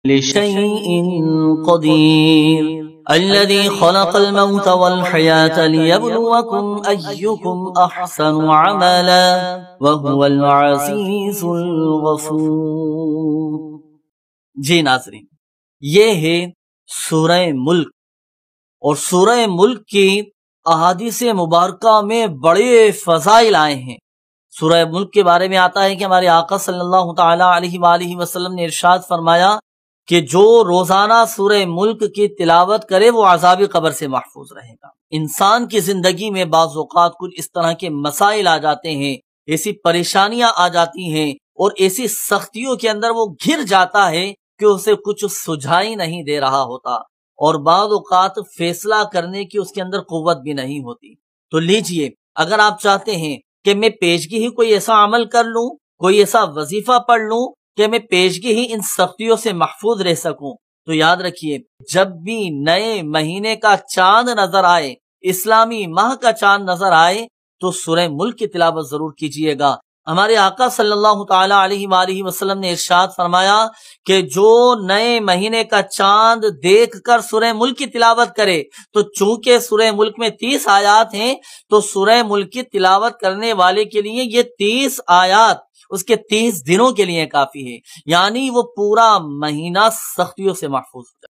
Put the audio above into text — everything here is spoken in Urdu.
لشيء قدير الذي خلق الموت والحياة ليبلوكم أيكم أحسن عملا وهو العزيز الغفور۔ جی ناظرین، یہ ہے سورہ ملک، اور سورہ ملک کی احادیث مبارکہ میں بڑے فضائل آئے ہیں۔ سورہ ملک کے بارے میں آتا ہے کہ ہمارے آقا صلی اللہ تعالی علیہ وآلہ وسلم نے ارشاد فرمایا کہ جو روزانہ سورہ ملک کی تلاوت کرے وہ عذاب قبر سے محفوظ رہے گا۔ انسان کی زندگی میں بعض اوقات کچھ اس طرح کے مسائل آ جاتے ہیں، ایسی پریشانیاں آ جاتی ہیں اور ایسی سختیوں کے اندر وہ گھر جاتا ہے کہ اسے کچھ سجھائی نہیں دے رہا ہوتا، اور بعض اوقات فیصلہ کرنے کی اس کے اندر قوت بھی نہیں ہوتی۔ تو لیجئے، اگر آپ چاہتے ہیں کہ میں پیشگی ہی کوئی ایسا عمل کر لوں، کوئی ایسا وظیفہ پڑھ لوں کہ میں پیشگی ہی ان سختیوں سے محفوظ رہ سکوں، تو یاد رکھیے، جب بھی نئے مہینے کا چاند نظر آئے، اسلامی ماہ کا چاند نظر آئے، تو سورہ ملک کی تلاوت ضرور کیجئے گا۔ ہمارے آقا صلی اللہ تعالی علیہ وآلہ وسلم نے ارشاد فرمایا کہ جو نئے مہینے کا چاند دیکھ کر سورہ ملک کی تلاوت کرے، تو چونکہ سورہ ملک میں 30 آیات ہیں، تو سورہ ملک کی تلاوت کرنے والے کے لیے یہ 30 آیات اس کے 30 دنوں کے لیے کافی ہے، یعنی وہ پورا مہینہ سختیوں سے محفوظ ہو جائے۔